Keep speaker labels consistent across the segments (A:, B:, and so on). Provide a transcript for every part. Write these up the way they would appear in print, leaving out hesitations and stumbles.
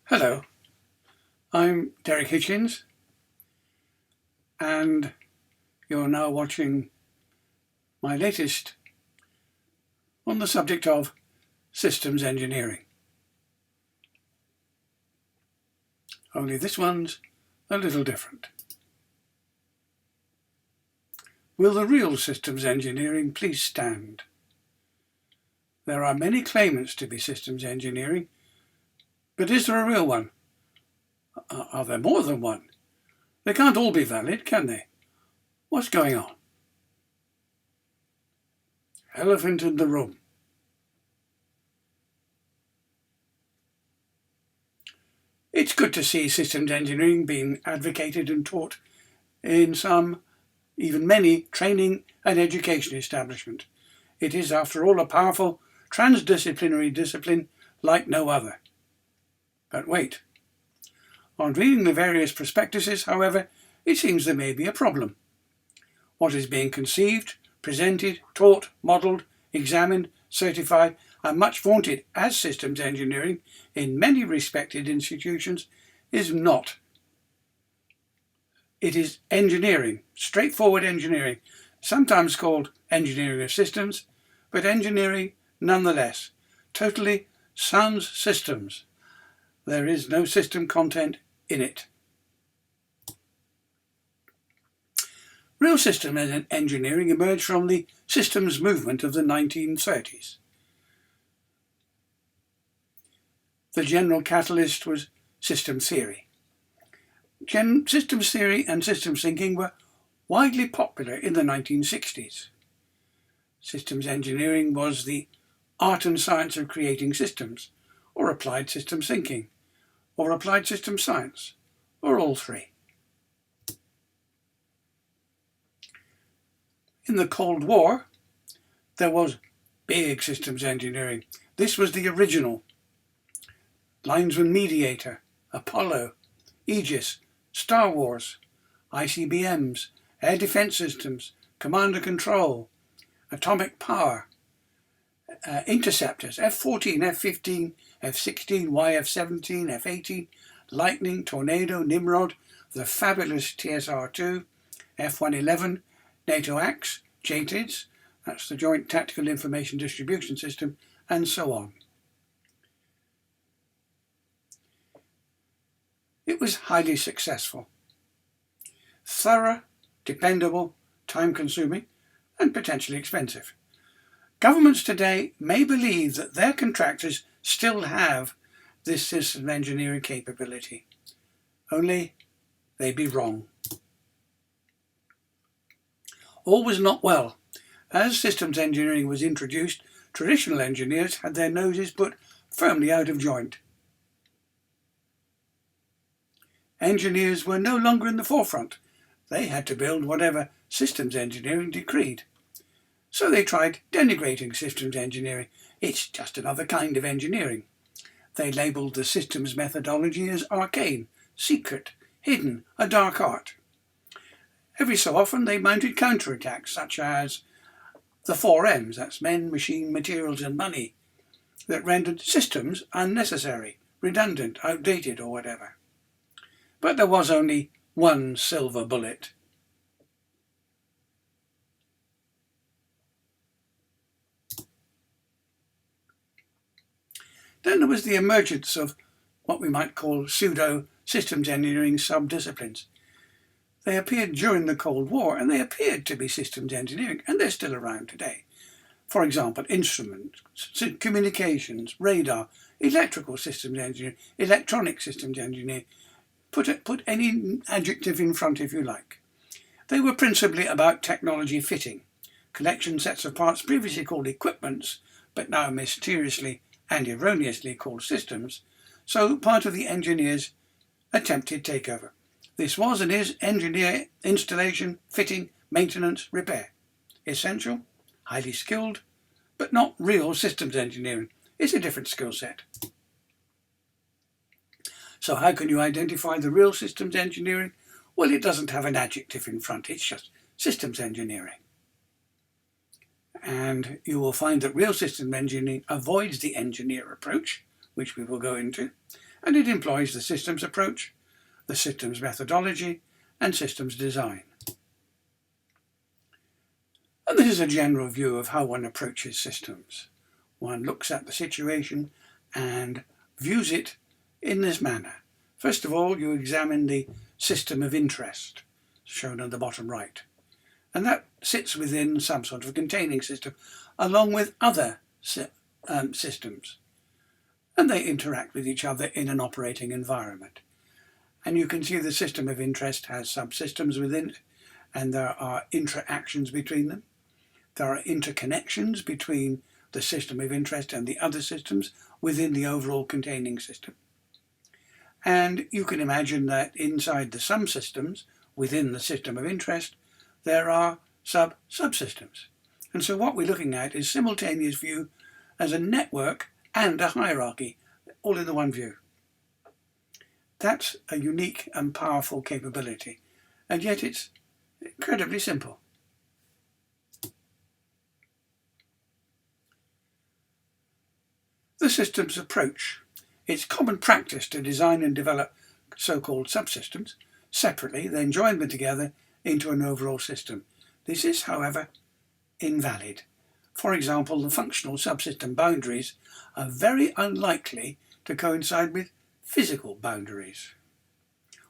A: Hello, I'm Derek Hitchens, and you're now watching my latest on the subject of systems engineering. Only this one's a little different. Will the real systems engineering please stand? There are many claimants to be systems engineering, but is there a real one? Are there more than one? They can't all be valid, can they? What's going on? Elephant in the room. It's good to see systems engineering being advocated and taught in some, even many, training and education establishments. It is, after all, a powerful transdisciplinary discipline like no other. But wait. On reading the various prospectuses, however, it seems there may be a problem. What is being conceived, presented, taught, modelled, examined, certified, and much vaunted as systems engineering in many respected institutions is not. It is engineering, straightforward engineering, sometimes called engineering of systems, but engineering nonetheless, totally sans systems. There is no system content in it. Real system engineering emerged from the systems movement of the 1930s. The general catalyst was system theory. Systems theory and systems thinking were widely popular in the 1960s. Systems engineering was the art and science of creating systems, or applied systems thinking, or applied systems science, or all three. In the Cold War, there was big systems engineering. This was the original. Linesman Mediator, Apollo, Aegis, Star Wars, ICBMs, air defense systems, command and control, atomic power, interceptors, F-14, F-15, F-16, YF-17, F-18, Lightning, Tornado, Nimrod, the fabulous TSR-2, F-111, NATO ACS, JTIDS, that's the Joint Tactical Information Distribution System, and so on. It was highly successful. Thorough, dependable, time-consuming, and potentially expensive. Governments today may believe that their contractors still have this system engineering capability. Only they'd be wrong. All was not well. As systems engineering was introduced, traditional engineers had their noses put firmly out of joint. Engineers were no longer in the forefront. They had to build whatever systems engineering decreed. So they tried denigrating systems engineering. It's just another kind of engineering. They labelled the systems methodology as arcane, secret, hidden, a dark art. Every so often they mounted counterattacks such as the 4 M's, that's men, machine, materials and money, that rendered systems unnecessary, redundant, outdated or whatever. But there was only one silver bullet. Then there was the emergence of what we might call pseudo systems engineering subdisciplines. They appeared during the Cold War and they appeared to be systems engineering, and they're still around today. For example, instruments, communications, radar, electrical systems engineering, electronic systems engineering. Put any adjective in front if you like. They were principally about technology fitting, collection sets of parts previously called equipments, but now mysteriously and erroneously called systems, so part of the engineer's attempted takeover. This was and is engineer, installation, fitting, maintenance, repair. Essential, highly skilled, but not real systems engineering. It's a different skill set. So how can you identify the real systems engineering? Well, it doesn't have an adjective in front, it's just systems engineering. And you will find that real systems engineering avoids the engineer approach, which we will go into, and it employs the systems approach, the systems methodology, and systems design. And this is a general view of how one approaches systems. One looks at the situation and views it in this manner. First of all, you examine the system of interest, shown on the bottom right. And that sits within some sort of containing system, along with other systems. And they interact with each other in an operating environment. And you can see the system of interest has subsystems within it, and there are interactions between them. There are interconnections between the system of interest and the other systems within the overall containing system. And you can imagine that inside the subsystems within the system of interest, there are subsystems. And so what we're looking at is simultaneous view as a network and a hierarchy, all in the one view. That's a unique and powerful capability, and yet it's incredibly simple. The systems approach. It's common practice to design and develop so-called subsystems separately, then join them together into an overall system. This is, however, invalid. For example, the functional subsystem boundaries are very unlikely to coincide with physical boundaries.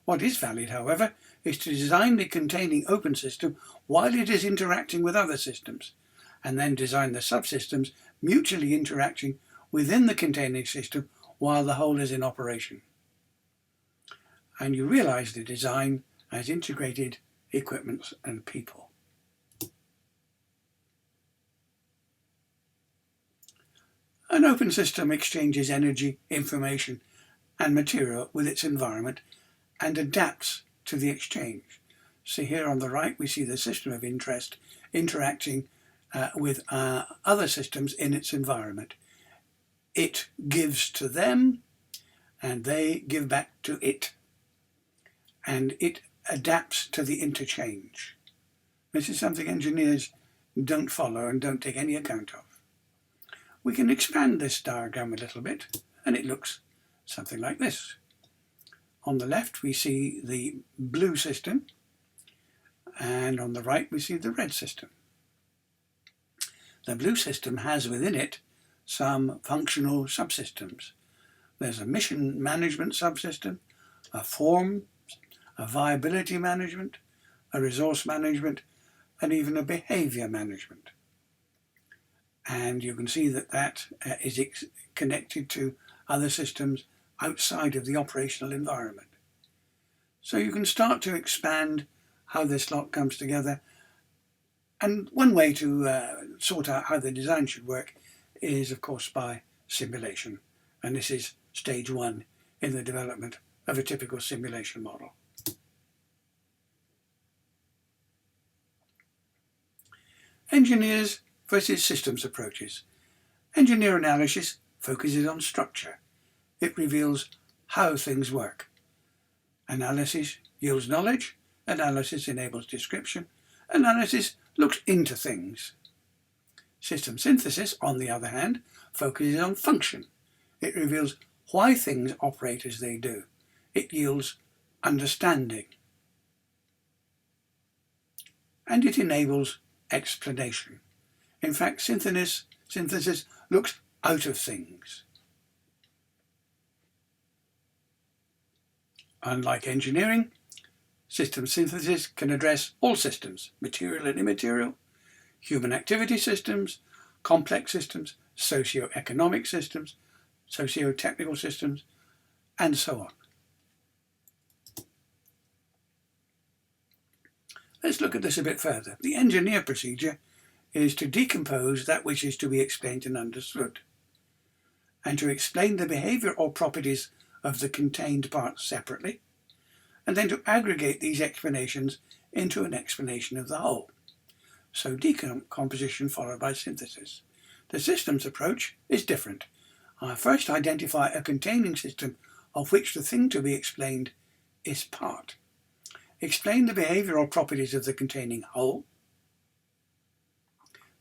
A: What is valid, however, is to design the containing open system while it is interacting with other systems, and then design the subsystems mutually interacting within the containing system while the whole is in operation. And you realize the design as integrated equipment and people. An open system exchanges energy, information, and material with its environment and adapts to the exchange. So here on the right we see the system of interest interacting with other systems in its environment. It gives to them and they give back to it. And it adapts to the interchange. This is something engineers don't follow and don't take any account of. We can expand this diagram a little bit and it looks something like this. On the left we see the blue system and on the right we see the red system. The blue system has within it some functional subsystems. There's a mission management subsystem, a form, a viability management, a resource management, and even a behavior management. And you can see that that is connected to other systems outside of the operational environment. So you can start to expand how this lot comes together. And one way to sort out how the design should work is, of course, by simulation. And this is stage one in the development of a typical simulation model. Engineers versus systems approaches. Engineer analysis focuses on structure. It reveals how things work. Analysis yields knowledge. Analysis enables description. Analysis looks into things. System synthesis, on the other hand, focuses on function. It reveals why things operate as they do. It yields understanding. And it enables explanation. In fact, synthesis looks out of things. Unlike engineering, system synthesis can address all systems, material and immaterial, human activity systems, complex systems, socio-economic systems, socio-technical systems, and so on. Let's look at this a bit further. The engineer procedure is to decompose that which is to be explained and understood, and to explain the behaviour or properties of the contained parts separately, and then to aggregate these explanations into an explanation of the whole. So decomposition followed by synthesis. The systems approach is different. I first identify a containing system of which the thing to be explained is part. Explain the behaviour or properties of the containing whole.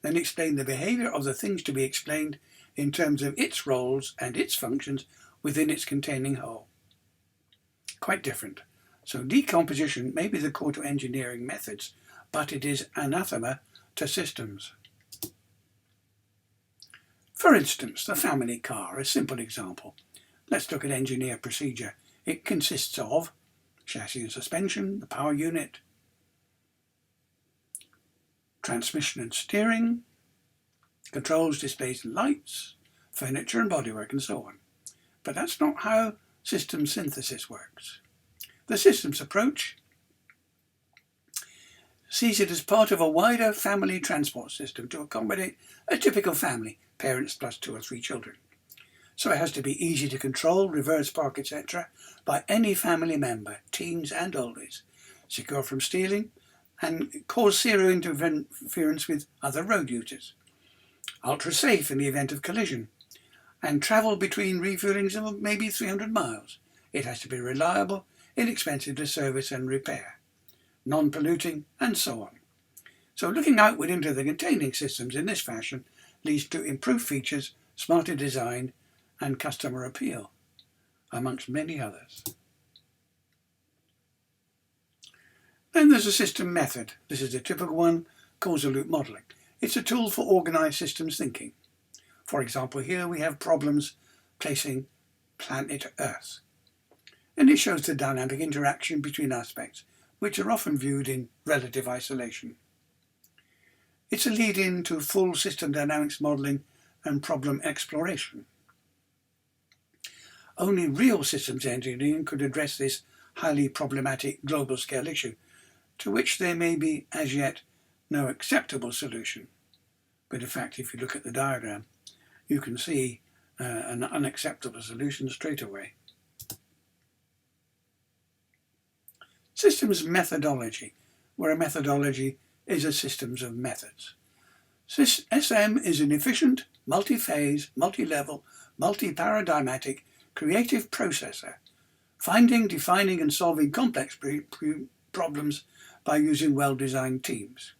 A: Then explain the behaviour of the things to be explained in terms of its roles and its functions within its containing whole. Quite different. So decomposition may be the core to engineering methods, but it is anathema to systems. For instance, the family car, a simple example. Let's look at engineer procedure. It consists of chassis and suspension, the power unit, transmission and steering, controls, displays and lights, furniture and bodywork and so on. But that's not how system synthesis works. The systems approach sees it as part of a wider family transport system to accommodate a typical family, parents plus 2 or 3 children. So it has to be easy to control, reverse park, etc. by any family member, teens and oldies, secure from stealing, and cause zero interference with other road users. Ultra safe in the event of collision, and travel between refuelings of maybe 300 miles. It has to be reliable, inexpensive to service and repair, non-polluting, and so on. So looking outward into the containing systems in this fashion leads to improved features, smarter design, and customer appeal, amongst many others. Then there's a system method. This is a typical one, causal loop modelling. It's a tool for organised systems thinking. For example, here we have problems placing planet Earth. And it shows the dynamic interaction between aspects, which are often viewed in relative isolation. It's a lead-in to full system dynamics modelling and problem exploration. Only real systems engineering could address this highly problematic global scale issue, to which there may be as yet no acceptable solution. But in fact, if you look at the diagram, you can see an unacceptable solution straight away. Systems methodology, where a methodology is a systems of methods. SM is an efficient, multi-phase, multi-level, multi-paradigmatic, creative processor, finding, defining and solving complex problems by using well-designed teams.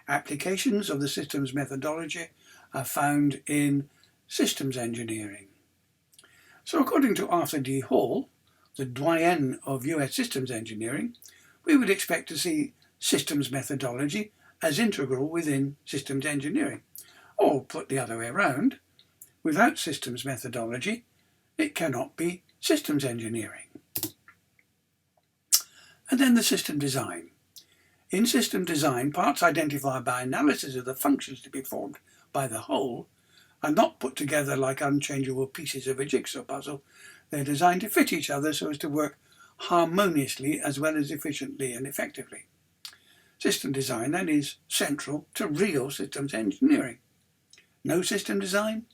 A: Applications of the systems methodology are found in systems engineering. So according to Arthur D. Hall, the doyen of US systems engineering, we would expect to see systems methodology as integral within systems engineering. Or put the other way around, without systems methodology, it cannot be systems engineering. And then the system design. In system design, parts identified by analysis of the functions to be performed by the whole are not put together like unchangeable pieces of a jigsaw puzzle. They're designed to fit each other so as to work harmoniously as well as efficiently and effectively. System design then is central to real systems engineering. No system design?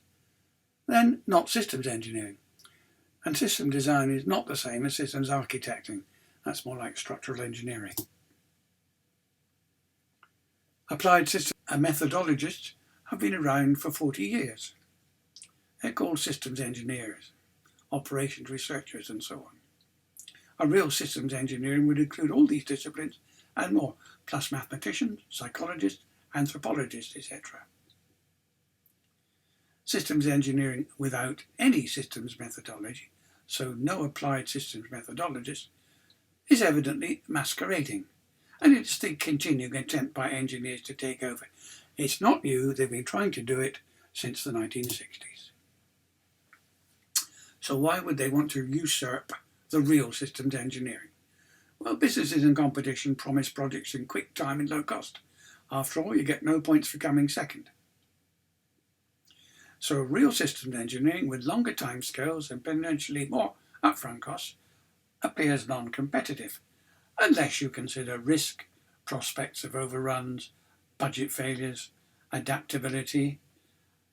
A: Then not systems engineering. And system design is not the same as systems architecting. That's more like structural engineering. Applied system methodologists have been around for 40 years. They're called systems engineers, operations researchers and so on. A real systems engineering would include all these disciplines and more, plus mathematicians, psychologists, anthropologists, etc. Systems engineering without any systems methodology, so no applied systems methodologist, is evidently masquerading, and it's the continuing attempt by engineers to take over. It's not new, they've been trying to do it since the 1960s. So why would they want to usurp the real systems engineering? Well, businesses and competition promise projects in quick time and low cost. After all, you get no points for coming second. So real systems engineering with longer timescales and potentially more upfront costs appears non-competitive, unless you consider risk, prospects of overruns, budget failures, adaptability,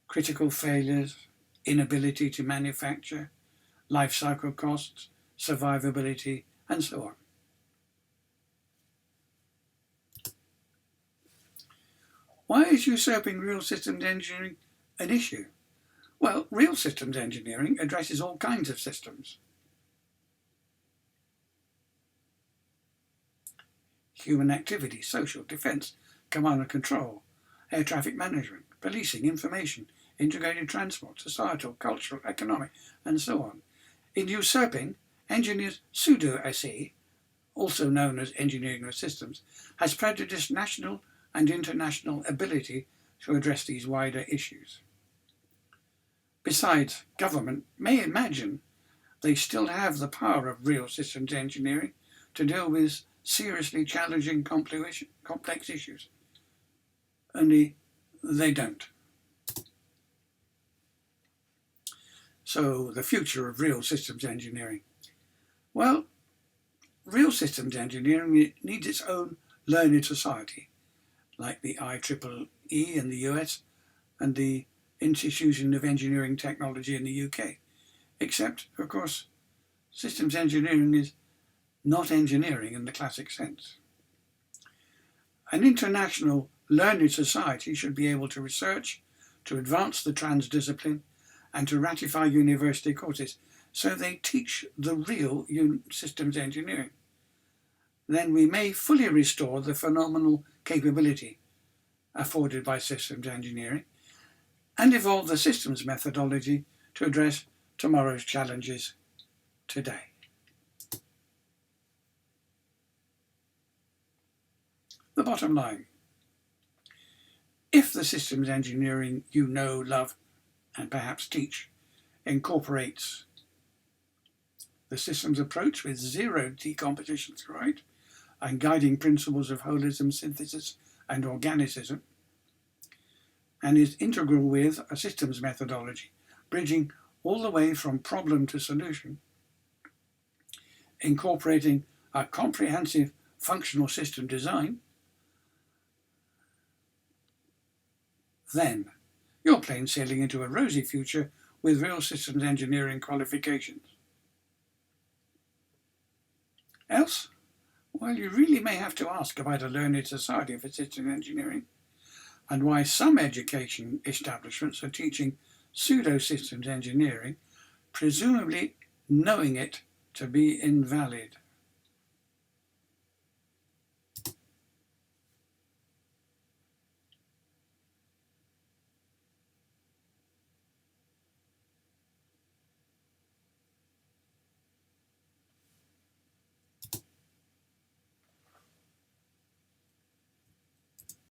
A: critical failures, inability to manufacture, life cycle costs, survivability, and so on. Why is usurping real systems engineering an issue? Well, real systems engineering addresses all kinds of systems. Human activity, social, defence, command and control, air traffic management, policing, information, integrated transport, societal, cultural, economic, and so on. In usurping, engineers Pseudo SE, also known as engineering of systems, has prejudiced national and international ability to address these wider issues. Besides, government may imagine they still have the power of real systems engineering to deal with seriously challenging complex issues. Only they don't. So, the future of real systems engineering. Well, real systems engineering needs its own learned society, like the IEEE in the US and the Institution of Engineering Technology in the UK. Except, of course, systems engineering is not engineering in the classic sense. An international learned society should be able to research, to advance the transdiscipline, and to ratify university courses so they teach the real systems engineering. Then we may fully restore the phenomenal capability afforded by systems engineering and evolve the systems methodology to address tomorrow's challenges today. The bottom line. If the systems engineering you know, love, and perhaps teach incorporates the systems approach with zero decomposition throughout and guiding principles of holism, synthesis, and organicism, and is integral with a systems methodology, bridging all the way from problem to solution, incorporating a comprehensive functional system design, then you're plain sailing into a rosy future with real systems engineering qualifications. Else, well, you really may have to ask about a learned society for systems engineering and why some education establishments are teaching pseudo-systems engineering, presumably knowing it to be invalid.